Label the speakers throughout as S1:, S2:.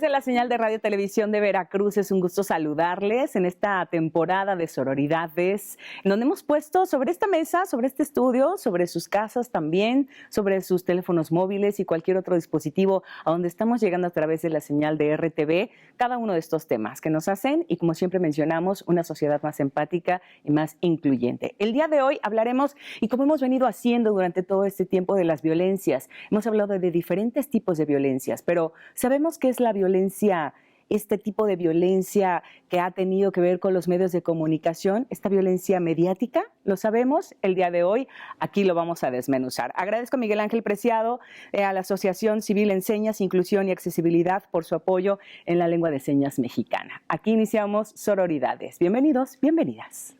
S1: través de la señal de Radio Televisión de Veracruz. Es un gusto saludarles en esta temporada de Sororidades, en donde hemos puesto sobre esta mesa, sobre este estudio, sobre sus casas también, sobre sus teléfonos móviles y cualquier otro dispositivo a donde estamos llegando a través de la señal de RTV, cada uno de estos temas que nos hacen, y como siempre mencionamos, una sociedad más empática y más incluyente. El día de hoy hablaremos, y como hemos venido haciendo durante todo este tiempo, de las violencias. Hemos hablado de diferentes tipos de violencias, pero ¿sabemos qué es la violencia? Este tipo de violencia que ha tenido que ver con los medios de comunicación, esta violencia mediática, ¿lo sabemos? El día de hoy aquí lo vamos a desmenuzar. Agradezco a Miguel Ángel Preciado, a la Asociación Civil en Señas, Inclusión y Accesibilidad por su apoyo en la lengua de señas mexicana. Aquí iniciamos Sororidades. Bienvenidos, bienvenidas.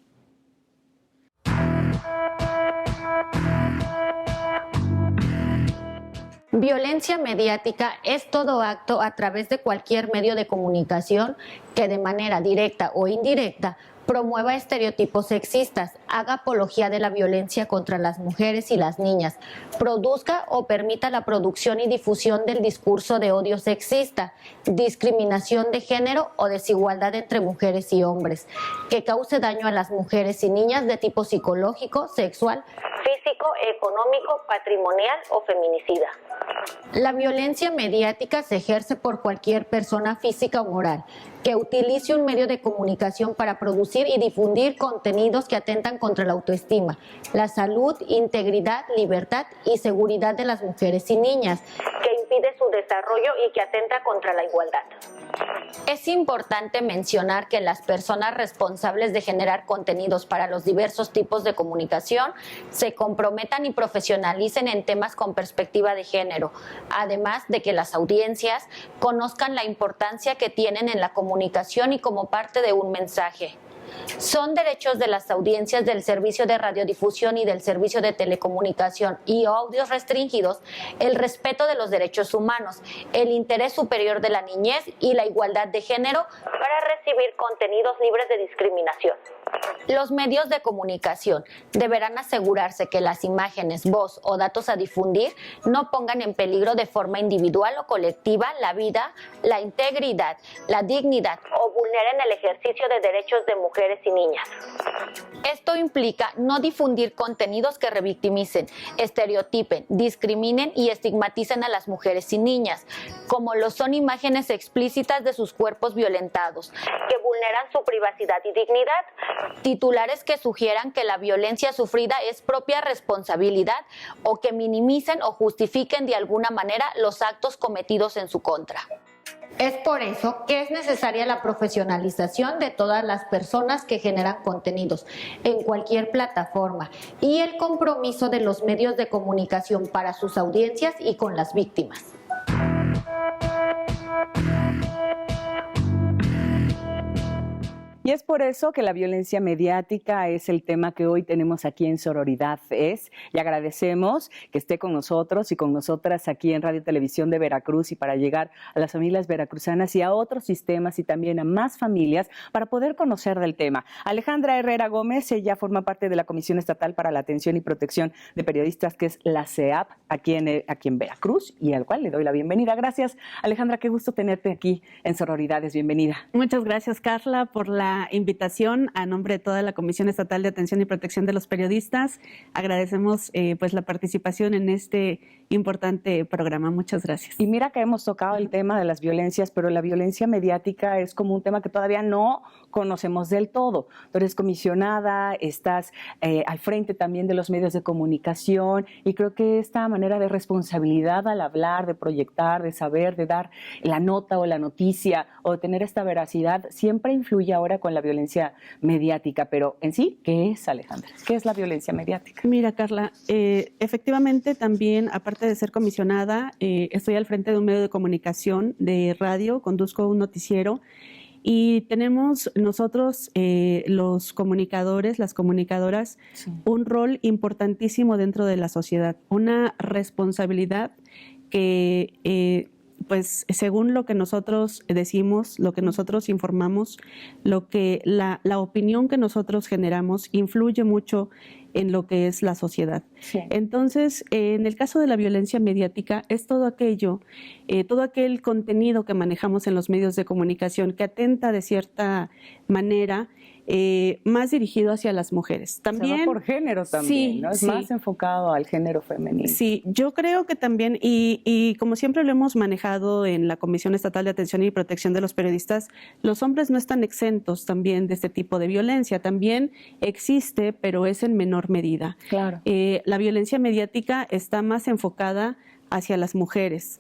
S2: Violencia mediática es todo acto a través de cualquier medio de comunicación que de manera directa o indirecta promueva estereotipos sexistas, haga apología de la violencia contra las mujeres y las niñas, produzca o permita la producción y difusión del discurso de odio sexista, discriminación de género o desigualdad entre mujeres y hombres, que cause daño a las mujeres y niñas de tipo psicológico, sexual, físico, económico, patrimonial o feminicida. La violencia mediática se ejerce por cualquier persona física o moral que utilice un medio de comunicación para producir y difundir contenidos que atentan contra la autoestima, la salud, integridad, libertad y seguridad de las mujeres y niñas, que impide su desarrollo y que atenta contra la igualdad. Es importante mencionar que las personas responsables de generar contenidos para los diversos tipos de comunicación se comprometan y profesionalicen en temas con perspectiva de género, además de que las audiencias conozcan la importancia que tienen en la comunicación y como parte de un mensaje. Son derechos de las audiencias del servicio de radiodifusión y del servicio de telecomunicación y audios restringidos el respeto de los derechos humanos, el interés superior de la niñez y la igualdad de género para recibir contenidos libres de discriminación. Los medios de comunicación deberán asegurarse que las imágenes, voz o datos a difundir no pongan en peligro de forma individual o colectiva la vida, la integridad, la dignidad o vulneren el ejercicio de derechos de mujeres y niñas. Esto implica no difundir contenidos que revictimicen, estereotipen, discriminen y estigmaticen a las mujeres y niñas, como lo son imágenes explícitas de sus cuerpos violentados, que vulneran su privacidad y dignidad, titulares que sugieran que la violencia sufrida es propia responsabilidad o que minimicen o justifiquen de alguna manera los actos cometidos en su contra. Es por eso que es necesaria la profesionalización de todas las personas que generan contenidos en cualquier plataforma y el compromiso de los medios de comunicación para sus audiencias y con las víctimas.
S1: Y es por eso que la violencia mediática es el tema que hoy tenemos aquí en Sororidades. Y agradecemos que esté con nosotros y con nosotras aquí en Radio Televisión de Veracruz, y para llegar a las familias veracruzanas y a otros sistemas y también a más familias para poder conocer del tema. Alejandra Herrera Gómez, ella forma parte de la Comisión Estatal para la Atención y Protección de Periodistas, que es la CEAP, aquí en Veracruz, y al cual le doy la bienvenida. Gracias, Alejandra, qué gusto tenerte aquí en Sororidades. Bienvenida.
S3: Muchas gracias, Carla, por la invitación a nombre de toda la Comisión Estatal de Atención y Protección de los Periodistas. Agradecemos pues la participación en este importante programa. Muchas gracias.
S1: Y mira que hemos tocado el tema de las violencias, pero la violencia mediática es como un tema que todavía no conocemos del todo. Tú eres comisionada, estás al frente también de los medios de comunicación, y creo que esta manera de responsabilidad al hablar, de proyectar, de saber, de dar la nota o la noticia o de tener esta veracidad siempre influye ahora con la violencia mediática. Pero en sí, ¿qué es, Alejandra? ¿Qué es la violencia mediática?
S3: Mira, Carla, efectivamente también, aparte de ser comisionada, estoy al frente de un medio de comunicación de radio, conduzco un noticiero, y tenemos nosotros, los comunicadores, las comunicadoras, sí, un rol importantísimo dentro de la sociedad, una responsabilidad que pues según lo que nosotros decimos, lo que nosotros informamos, lo que la opinión que nosotros generamos influye mucho en lo que es la sociedad.
S1: Sí.
S3: Entonces, en el caso de la violencia mediática, es todo aquello, todo aquel contenido que manejamos en los medios de comunicación que atenta de cierta manera más dirigido hacia las mujeres. También,
S1: se va por género también,
S3: sí,
S1: ¿no? Es
S3: sí.
S1: más enfocado al género femenino.
S3: Sí, yo creo que también, y como siempre lo hemos manejado en la Comisión Estatal de Atención y Protección de los Periodistas, los hombres no están exentos también de este tipo de violencia. También existe, pero es en menor medida.
S1: Claro.
S3: La violencia mediática está más enfocada hacia las mujeres,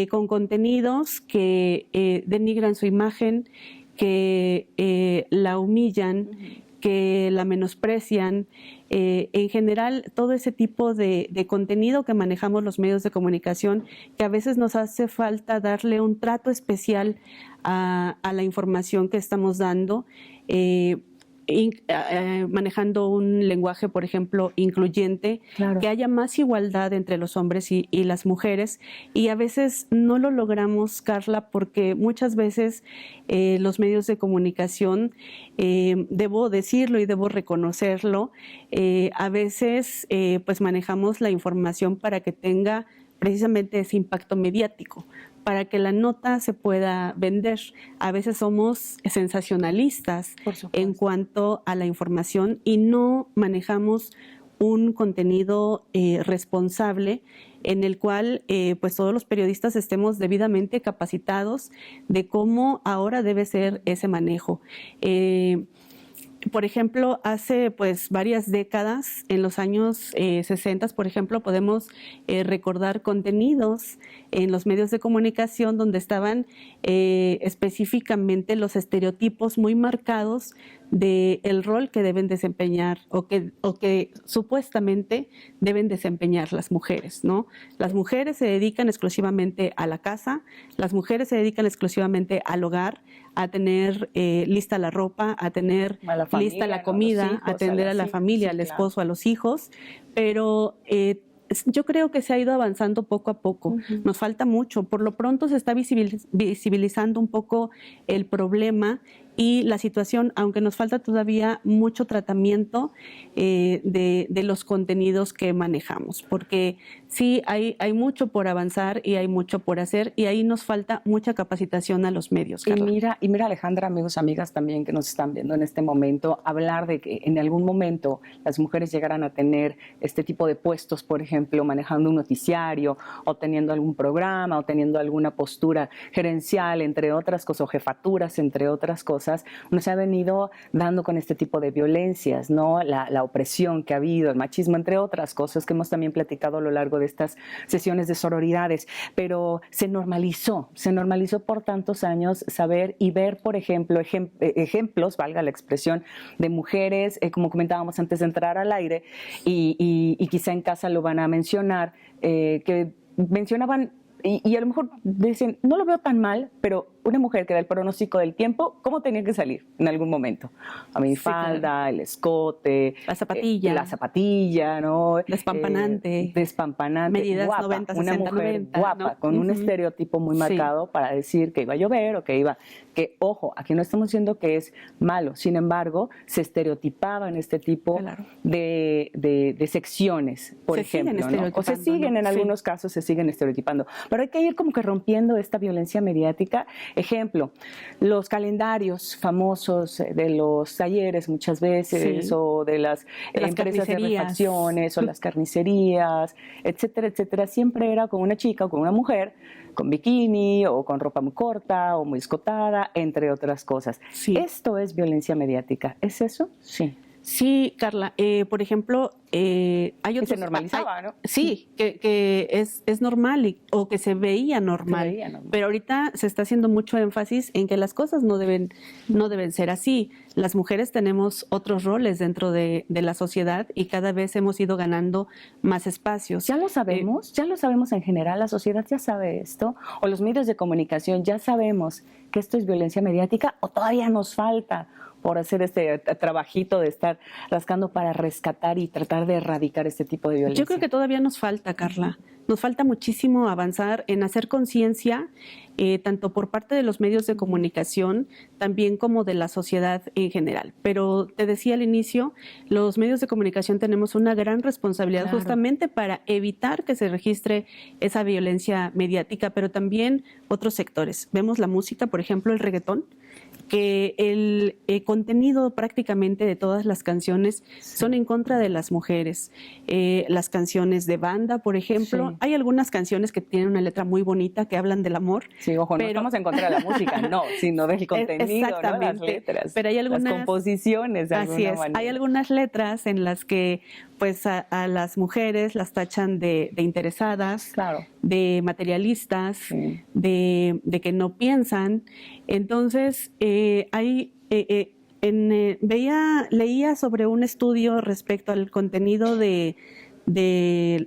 S3: con contenidos que denigran su imagen, que la humillan, que la menosprecian. En general, todo ese tipo de contenido que manejamos los medios de comunicación, que a veces nos hace falta darle un trato especial a la información que estamos dando, manejando un lenguaje, por ejemplo, incluyente,
S1: Claro.
S3: que haya más igualdad entre los hombres y las mujeres, y a veces no lo logramos, Carla, porque muchas veces los medios de comunicación, debo decirlo y debo reconocerlo, a veces pues manejamos la información para que tenga precisamente ese impacto mediático, para que la nota se pueda vender. A veces somos sensacionalistas en cuanto a la información y no manejamos un contenido responsable en el cual pues todos los periodistas estemos debidamente capacitados de cómo ahora debe ser ese manejo. Por ejemplo, hace pues varias décadas, en los años 60, por ejemplo, podemos recordar contenidos en los medios de comunicación donde estaban específicamente los estereotipos muy marcados del rol que deben desempeñar o que supuestamente deben desempeñar las mujeres, ¿no? Las mujeres se dedican exclusivamente a la casa, las mujeres se dedican exclusivamente al hogar, a tener lista la ropa, a tener lista la comida,
S1: hijos,
S3: a atender a la familia, al esposo, a los hijos, pero yo creo que se ha ido avanzando poco a poco. Nos falta mucho. Por lo pronto se está visibilizando un poco el problema y la situación, aunque nos falta todavía mucho tratamiento de los contenidos que manejamos, porque sí hay mucho por avanzar y hay mucho por hacer, y ahí nos falta mucha capacitación a los medios, Carla.
S1: Y mira, Alejandra, amigos, amigas también que nos están viendo en este momento, hablar de que en algún momento las mujeres llegaran a tener este tipo de puestos, por ejemplo, manejando un noticiario o teniendo algún programa o teniendo alguna postura gerencial, entre otras cosas, o jefaturas, entre otras cosas, uno se ha venido dando con este tipo de violencias, ¿no? La opresión que ha habido, el machismo, entre otras cosas que hemos también platicado a lo largo de estas sesiones de sororidades, pero se normalizó por tantos años saber y ver, por ejemplo, ejemplos, valga la expresión, de mujeres, como comentábamos antes de entrar al aire, y quizá en casa lo van a mencionar, que mencionaban, y a lo mejor dicen, no lo veo tan mal, pero una mujer que da el pronóstico del tiempo, ¿cómo tenía que salir en algún momento? A mi falda, claro, el escote,
S3: la zapatilla,
S1: ¿no?
S3: Despampanante,
S1: medidas
S3: guapa,
S1: 90, 60, una mujer 90, guapa, ¿no? Con un estereotipo muy marcado para decir que iba a llover o que ojo, aquí no estamos diciendo que es malo, sin embargo, se estereotipaban este tipo, claro, de secciones, por ejemplo, ¿no? O se siguen, en algunos casos se siguen estereotipando, pero hay que ir como que rompiendo esta violencia mediática. Ejemplo, los calendarios famosos de los talleres muchas veces, o de las empresas de refacciones o las carnicerías, etcétera, etcétera, siempre era con una chica o con una mujer con bikini o con ropa muy corta o muy escotada, entre otras cosas. Sí. ¿Esto es violencia mediática? ¿Es eso? Sí.
S3: Sí, Carla. Por ejemplo, hay otros...
S1: Que se normalizaba, ¿no?
S3: Sí, que es normal o que se veía normal. Pero ahorita se está haciendo mucho énfasis en que las cosas no deben ser así. Las mujeres tenemos otros roles dentro de la sociedad y cada vez hemos ido ganando más espacios.
S1: Ya lo sabemos en general, la sociedad ya sabe esto, o los medios de comunicación ya sabemos que esto es violencia mediática, o todavía nos falta por hacer este trabajito de estar rascando para rescatar y tratar de erradicar este tipo de violencia.
S3: Yo creo que todavía nos falta, Carla. nos falta muchísimo avanzar en hacer conciencia, tanto por parte de los medios de comunicación, también como de la sociedad en general. Pero te decía al inicio, los medios de comunicación tenemos una gran responsabilidad justamente para evitar que se registre esa violencia mediática, pero también otros sectores. Vemos la música, por ejemplo, el reggaetón, que el contenido prácticamente de todas las canciones son en contra de las mujeres. Las canciones de banda, por ejemplo, hay algunas canciones que tienen una letra muy bonita que hablan del amor.
S1: Sí, ojo, no estamos en contra de la música, no, sino del contenido,
S3: exactamente,
S1: ¿no? Las letras,
S3: pero hay algunas,
S1: las composiciones de alguna manera.
S3: Hay algunas letras en las que pues a las mujeres las tachan de interesadas, de materialistas, de que no piensan. Entonces, leía sobre un estudio respecto al contenido de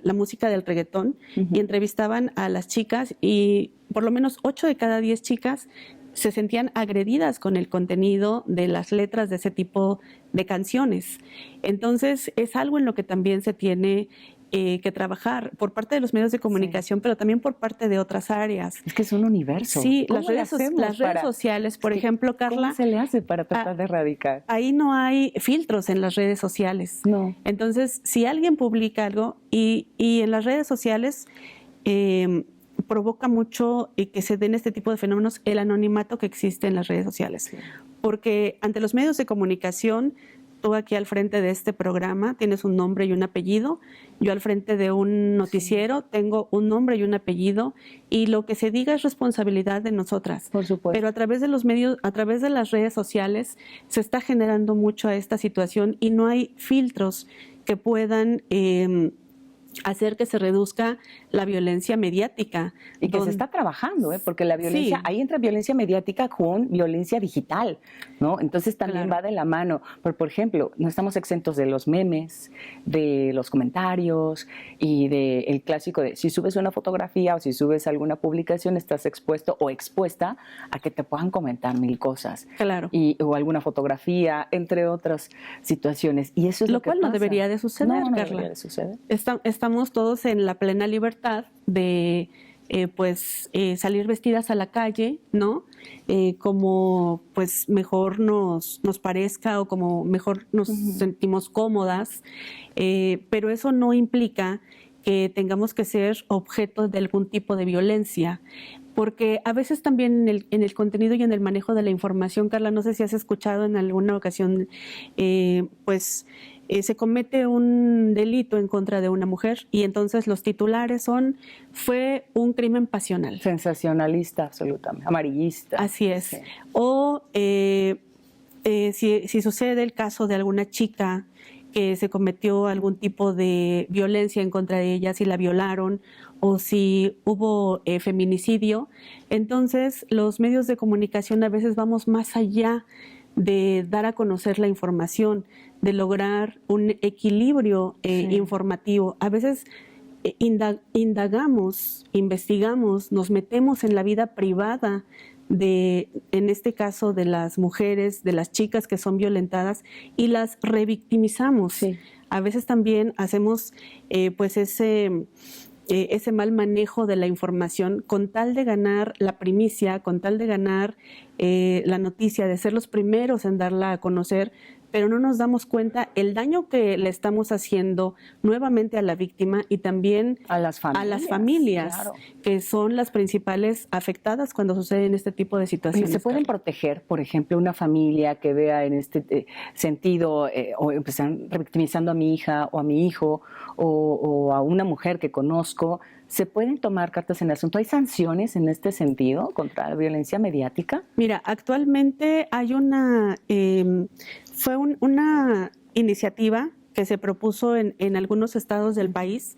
S3: la música del reggaetón y entrevistaban a las chicas y por lo menos 8 de cada 10 chicas se sentían agredidas con el contenido de las letras de ese tipo de canciones. Entonces, es algo en lo que también se tiene que trabajar por parte de los medios de comunicación, pero también por parte de otras áreas.
S1: Es que es un universo.
S3: Sí, las redes sociales, por ejemplo, Carla.
S1: ¿Cómo se le hace para tratar de erradicar?
S3: Ahí no hay filtros en las redes sociales.
S1: No.
S3: Entonces, si alguien publica algo y en las redes sociales provoca mucho que se den este tipo de fenómenos, el anonimato que existe en las redes sociales. Sí. Porque ante los medios de comunicación, tú aquí al frente de este programa tienes un nombre y un apellido, yo al frente de un noticiero tengo un nombre y un apellido, y lo que se diga es responsabilidad de nosotras.
S1: Por supuesto.
S3: Pero a través de los medios, a través de las redes sociales, se está generando mucho a esta situación y no hay filtros que puedan hacer que se reduzca la violencia mediática.
S1: Y que se está trabajando, porque la violencia, ahí entra violencia mediática con violencia digital, ¿no? Entonces también va de la mano. Por ejemplo, no estamos exentos de los memes, de los comentarios y del clásico de si subes una fotografía o si subes alguna publicación estás expuesto o expuesta a que te puedan comentar 1000 cosas.
S3: Claro.
S1: O alguna fotografía, entre otras situaciones. Y eso es lo que
S3: cual
S1: pasa.
S3: No debería de suceder,
S1: no
S3: Carla.
S1: Debería de suceder.
S3: Estamos todos en la plena libertad de salir vestidas a la calle, ¿no? Como pues mejor nos parezca o como mejor nos sentimos cómodas, pero eso no implica que tengamos que ser objeto de algún tipo de violencia. Porque a veces también en el contenido y en el manejo de la información, Carla, no sé si has escuchado en alguna ocasión, se comete un delito en contra de una mujer y entonces los titulares fue un crimen pasional.
S1: Sensacionalista, absolutamente, amarillista.
S3: Así es.
S1: Sí.
S3: O si sucede el caso de alguna chica que se cometió algún tipo de violencia en contra de ella, si la violaron o si hubo feminicidio, entonces los medios de comunicación a veces vamos más allá de dar a conocer la información, de lograr un equilibrio informativo. A veces indagamos, investigamos, nos metemos en la vida privada en este caso, de las mujeres, de las chicas que son violentadas y las revictimizamos. Sí. A veces también hacemos ese mal manejo de la información con tal de ganar la primicia, con tal de ganar la noticia, de ser los primeros en darla a conocer, pero no nos damos cuenta el daño que le estamos haciendo nuevamente a la víctima y también
S1: a las familias
S3: claro, que son las principales afectadas cuando suceden este tipo de situaciones.
S1: ¿Se pueden proteger, por ejemplo, una familia que vea en este sentido o están revictimizando a mi hija o a mi hijo o a una mujer que conozco? ¿Se pueden tomar cartas en el asunto? ¿Hay sanciones en este sentido contra la violencia mediática?
S3: Mira, actualmente hay una iniciativa que se propuso en algunos estados del país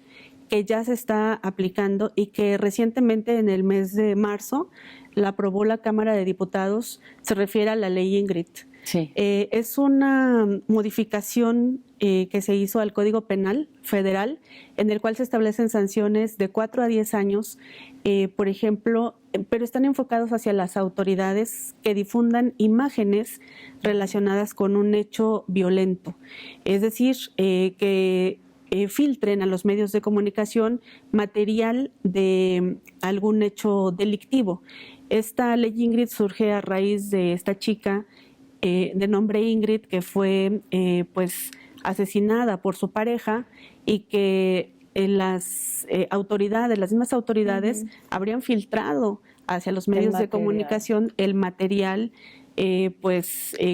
S3: que ya se está aplicando y que recientemente en el mes de marzo la aprobó la Cámara de Diputados. Se refiere a la ley Ingrid.
S1: Sí.
S3: Es una modificación que se hizo al Código Penal Federal, en el cual se establecen sanciones de 4 a 10 años, por ejemplo, pero están enfocados hacia las autoridades que difundan imágenes relacionadas con un hecho violento. Es decir, que filtren a los medios de comunicación material de algún hecho delictivo. Esta ley Ingrid surge a raíz de esta chica de nombre Ingrid que fue pues asesinada por su pareja y que las mismas autoridades habrían filtrado hacia los medios de comunicación el material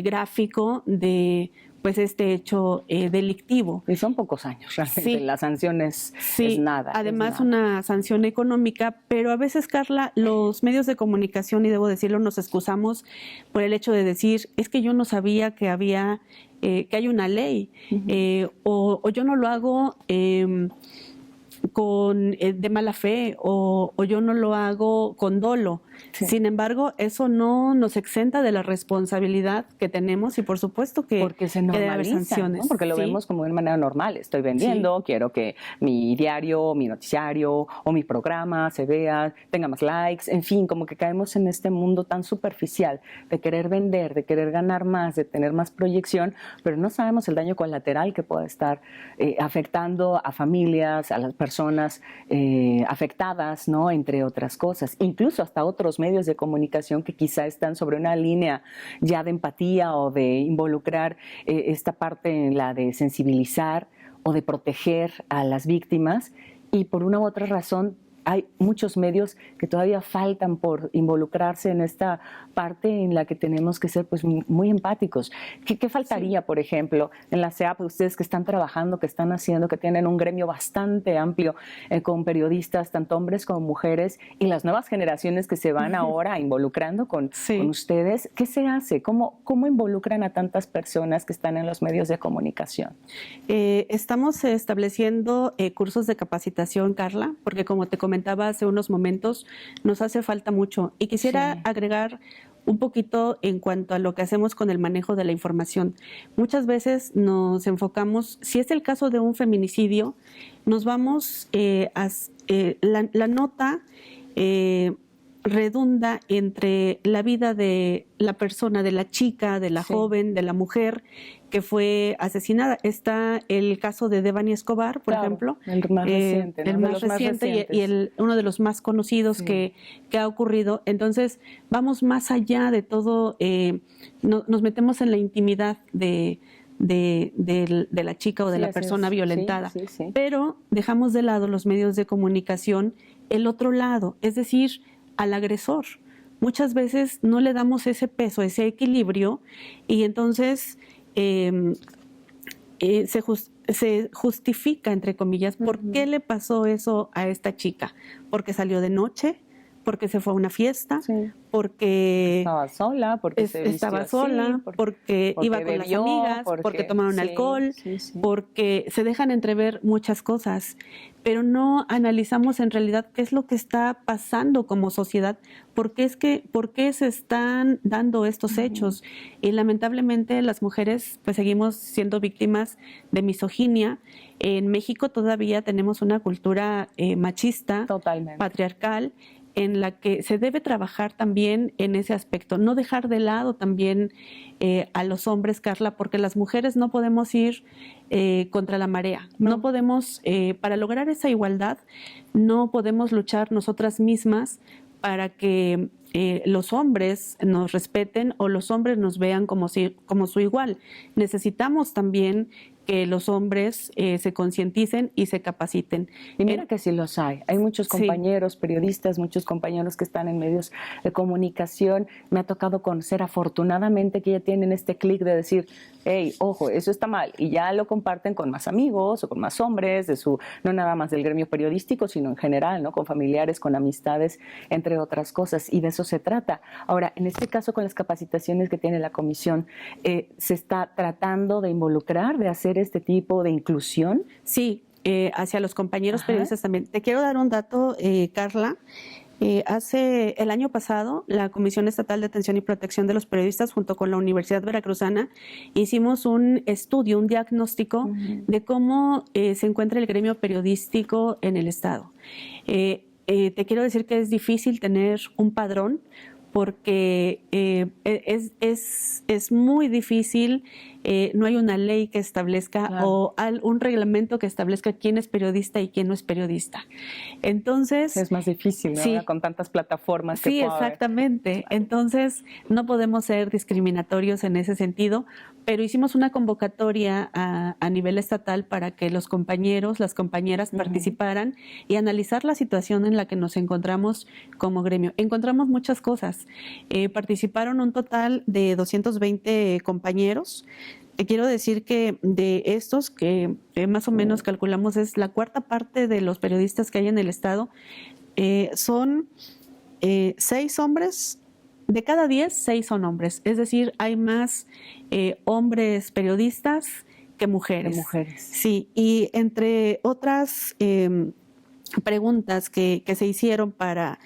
S3: gráfico de pues este hecho delictivo.
S1: Y son pocos años, realmente.
S3: Sí.
S1: La sanción es nada.
S3: Además,
S1: es nada.
S3: una sanción económica, pero a veces, Carla, los medios de comunicación, y debo decirlo, nos excusamos por el hecho de decir, es que yo no sabía que había, que hay una ley, o yo no lo hago de mala fe, o yo no lo hago con dolo. Sí. Sin embargo, eso no nos exenta de la responsabilidad que tenemos y por supuesto que
S1: porque se normaliza,
S3: sanciones,
S1: ¿no? Porque lo vemos como de manera normal. Estoy vendiendo, quiero que mi diario, mi noticiario o mi programa se vea, tenga más likes, en fin, como que caemos en este mundo tan superficial de querer vender, de querer ganar más, de tener más proyección, pero no sabemos el daño colateral que puede estar afectando a familias, a las personas afectadas, ¿no? Entre otras cosas, incluso hasta otros medios de comunicación que quizá están sobre una línea ya de empatía o de involucrar esta parte en la de sensibilizar o de proteger a las víctimas, y por una u otra razón hay muchos medios que todavía faltan por involucrarse en esta parte en la que tenemos que ser pues muy empáticos. ¿Qué faltaría, por ejemplo, en la CEAP, ustedes que están trabajando, que están haciendo, que tienen un gremio bastante amplio con periodistas, tanto hombres como mujeres, y las nuevas generaciones que se van ahora involucrando con ustedes? ¿Qué se hace? ¿Cómo involucran a tantas personas que están en los medios de comunicación?
S3: Estamos estableciendo cursos de capacitación, Carla, porque como te comentaba hace unos momentos, nos hace falta mucho. Y quisiera agregar un poquito en cuanto a lo que hacemos con el manejo de la información. Muchas veces nos enfocamos, si es el caso de un feminicidio, nos vamos la nota redunda entre la vida de la persona, de la chica, de la joven, de la mujer que fue asesinada. Está el caso de Devani Escobar, por ejemplo.
S1: El más reciente, ¿no?
S3: El más reciente y uno de los más conocidos que ha ocurrido. Entonces, vamos más allá de todo, nos metemos en la intimidad de la chica o de la persona violentada. Pero dejamos de lado los medios de comunicación, el otro lado, es decir, al agresor. Muchas veces no le damos ese peso, ese equilibrio, y entonces se justifica, entre comillas, ¿por qué le pasó eso a esta chica? ¿Porque salió de noche? ¿Porque se fue a una fiesta? Porque
S1: estaba sola, porque
S3: porque iba con las amigas, porque tomaron alcohol, porque se dejan entrever muchas cosas, pero no analizamos en realidad qué es lo que está pasando como sociedad, por qué se están dando estos hechos. Y lamentablemente las mujeres pues seguimos siendo víctimas de misoginia. En México todavía tenemos una cultura machista, patriarcal, en la que se debe trabajar también en ese aspecto, no dejar de lado también a los hombres, Carla, porque las mujeres no podemos ir contra la marea, no podemos, para lograr esa igualdad, no podemos luchar nosotras mismas para que los hombres nos respeten o los hombres nos vean como su igual. Necesitamos también que los hombres se concienticen y se capaciten.
S1: Y mira que sí los hay. Hay muchos compañeros, periodistas, muchos compañeros que están en medios de comunicación. Me ha tocado conocer afortunadamente que ya tienen este clic de decir, hey, ojo, eso está mal. Y ya lo comparten con más amigos o con más hombres, no nada más del gremio periodístico, sino en general, ¿no? Con familiares, con amistades, entre otras cosas. Y de eso se trata. Ahora, en este caso, con las capacitaciones que tiene la comisión, ¿se está tratando de involucrar, de hacer este tipo de inclusión?
S3: Sí, hacia los compañeros periodistas también. Te quiero dar un dato, Carla. El año pasado, la Comisión Estatal de Atención y Protección de los Periodistas, junto con la Universidad Veracruzana, hicimos un estudio, un diagnóstico de cómo se encuentra el gremio periodístico en el Estado. Te quiero decir que es difícil tener un padrón porque es muy difícil no hay una ley que establezca o un reglamento que establezca quién es periodista y quién no es periodista. Entonces
S1: es más difícil, ¿no?
S3: Sí,
S1: con tantas plataformas que
S3: sí,
S1: puede haber.
S3: exactamente. Entonces no podemos ser discriminatorios en ese sentido, pero hicimos una convocatoria a nivel estatal para que los compañeros, las compañeras participaran y analizar la situación en la que nos encontramos como gremio. Encontramos muchas cosas. Participaron un total de 220 compañeros. Quiero decir que de estos, que más o menos calculamos es la cuarta parte de los periodistas que hay en el estado, son 6 hombres. De cada 10, 6 son hombres. Es decir, hay más hombres periodistas que mujeres. Sí, y entre otras preguntas que se hicieron para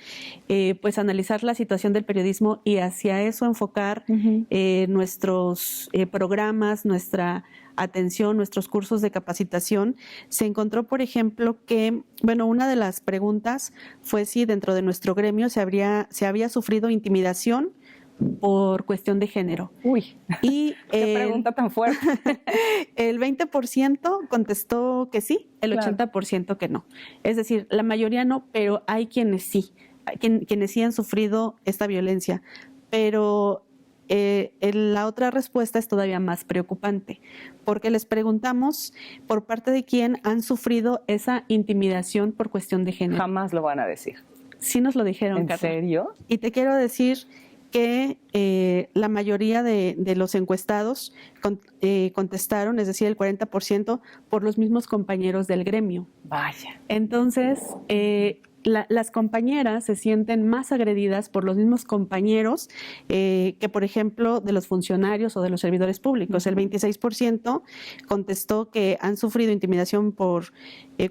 S3: pues analizar la situación del periodismo y hacia eso enfocar nuestros programas, nuestra atención, nuestros cursos de capacitación, se encontró, por ejemplo, que, bueno, una de las preguntas fue si dentro de nuestro gremio se había sufrido intimidación por cuestión de género.
S1: Uy,
S3: y
S1: qué pregunta tan fuerte.
S3: El 20% contestó que sí, el 80% que no. Es decir, la mayoría no, pero hay quienes sí, quienes sí han sufrido esta violencia. Pero la otra respuesta es todavía más preocupante, porque les preguntamos por parte de quién han sufrido esa intimidación por cuestión de género.
S1: Jamás lo van a decir.
S3: Sí nos lo dijeron,
S1: ¿En
S3: Carla.
S1: serio?
S3: Y te quiero decir que la mayoría de los encuestados contestaron, es decir, el 40%, por los mismos compañeros del gremio.
S1: Vaya.
S3: Entonces, las compañeras se sienten más agredidas por los mismos compañeros que, por ejemplo, de los funcionarios o de los servidores públicos. El 26% contestó que han sufrido intimidación por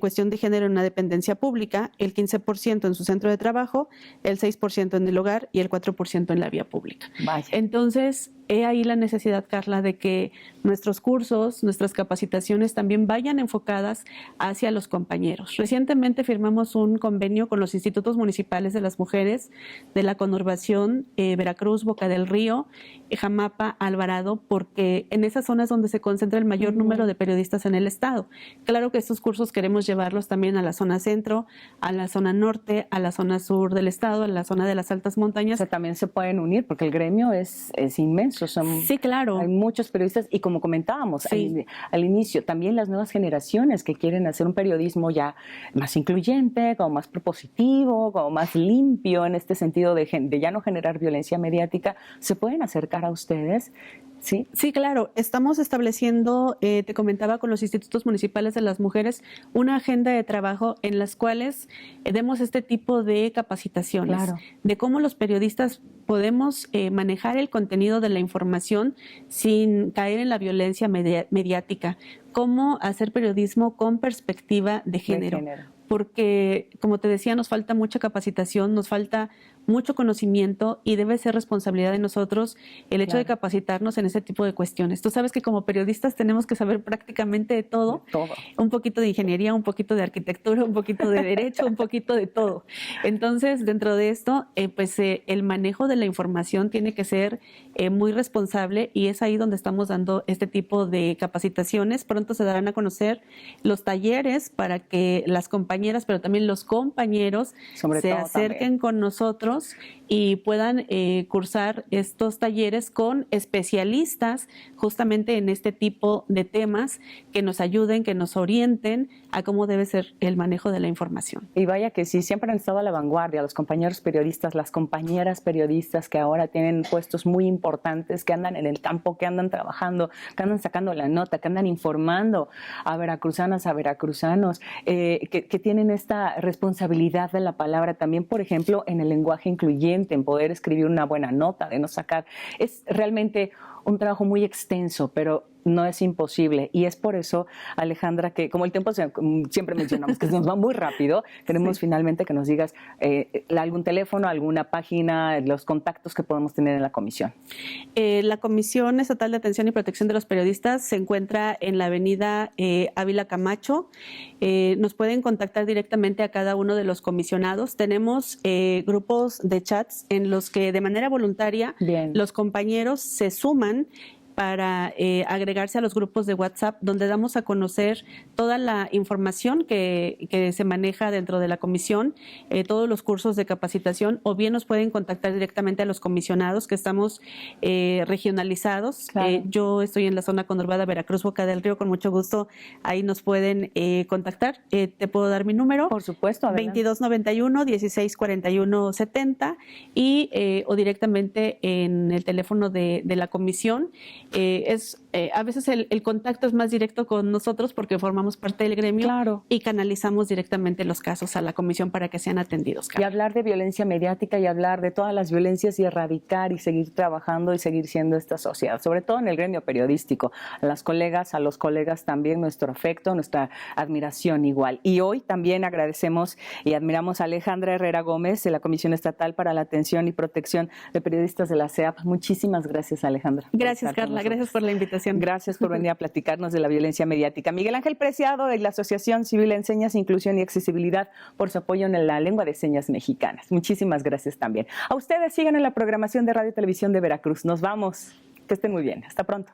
S3: cuestión de género en una dependencia pública, el 15% en su centro de trabajo, el 6% en el hogar y el 4% en la vía pública.
S1: Vaya.
S3: Entonces, he ahí la necesidad, Carla, de que nuestros cursos, nuestras capacitaciones también vayan enfocadas hacia los compañeros. Recientemente firmamos un convenio con los institutos municipales de las mujeres de la conurbación Veracruz, Boca del Río, Jamapa, Alvarado, porque en esas zonas donde se concentra el mayor número de periodistas en el estado. Claro que estos cursos queremos llevarlos también a la zona centro, a la zona norte, a la zona sur del estado, a la zona de las altas montañas.
S1: O sea, también se pueden unir porque el gremio es inmenso.
S3: Sí, claro.
S1: Hay muchos periodistas y como comentábamos al inicio, también las nuevas generaciones que quieren hacer un periodismo ya más incluyente, como más propositivo, como más limpio en este sentido de ya no generar violencia mediática, ¿se pueden acercar a ustedes? Sí,
S3: sí, claro. Estamos estableciendo, te comentaba, con los institutos municipales de las mujeres, una agenda de trabajo en las cuales demos este tipo de capacitaciones, de cómo los periodistas podemos manejar el contenido de la información sin caer en la violencia mediática, cómo hacer periodismo con perspectiva de género. Porque, como te decía, nos falta mucha capacitación, nos falta mucho conocimiento y debe ser responsabilidad de nosotros el hecho de capacitarnos en ese tipo de cuestiones. Tú sabes que como periodistas tenemos que saber prácticamente de todo, un poquito de ingeniería, un poquito de arquitectura, un poquito de derecho, un poquito de todo. Entonces, dentro de esto, el manejo de la información tiene que ser muy responsable y es ahí donde estamos dando este tipo de capacitaciones. Pronto se darán a conocer los talleres para que las compañeras, pero también los compañeros se acerquen con nosotros y puedan cursar estos talleres con especialistas justamente en este tipo de temas que nos ayuden, que nos orienten a cómo debe ser el manejo de la información.
S1: Y vaya que sí, siempre han estado a la vanguardia los compañeros periodistas, las compañeras periodistas que ahora tienen puestos muy importantes, que andan en el campo, que andan trabajando, que andan sacando la nota, que andan informando a veracruzanas, a veracruzanos, que tienen esta responsabilidad de la palabra también, por ejemplo, en el lenguaje incluyente, en poder escribir una buena nota, de no sacar. Es realmente un trabajo muy extenso, pero no es imposible. Y es por eso, Alejandra, que como el tiempo siempre mencionamos que nos va muy rápido, queremos finalmente que nos digas algún teléfono, alguna página, los contactos que podemos tener en la comisión.
S3: La Comisión Estatal de Atención y Protección de los Periodistas se encuentra en la avenida Ávila Camacho. Nos pueden contactar directamente a cada uno de los comisionados. Tenemos grupos de chats en los que de manera voluntaria los compañeros se suman para agregarse a los grupos de WhatsApp, donde damos a conocer toda la información que se maneja dentro de la comisión, todos los cursos de capacitación, o bien nos pueden contactar directamente a los comisionados, que estamos regionalizados.
S1: Claro.
S3: Yo estoy en la zona conurbada Veracruz, Boca del Río, con mucho gusto ahí nos pueden contactar. Te puedo dar mi número.
S1: Por supuesto, adelante.
S3: 2291-1641-70 o directamente en el teléfono de la comisión. A veces el contacto es más directo con nosotros porque formamos parte del gremio.
S1: Claro.
S3: Y canalizamos directamente los casos a la comisión para que sean atendidos.
S1: Y hablar de violencia mediática y hablar de todas las violencias y erradicar y seguir trabajando y seguir siendo esta sociedad, sobre todo en el gremio periodístico. A las colegas, a los colegas también nuestro afecto, nuestra admiración igual. Y hoy también agradecemos y admiramos a Alejandra Herrera Gómez de la Comisión Estatal para la Atención y Protección de Periodistas de la CEAP. Muchísimas gracias, Alejandra.
S3: Gracias, Carla. Gracias por la invitación.
S1: Gracias por venir a platicarnos de la violencia mediática. Miguel Ángel Preciado, de la Asociación Civil en Señas, Inclusión y Accesibilidad, por su apoyo en la lengua de señas mexicanas. Muchísimas gracias también. A ustedes, sigan en la programación de Radio y Televisión de Veracruz. Nos vamos. Que estén muy bien. Hasta pronto.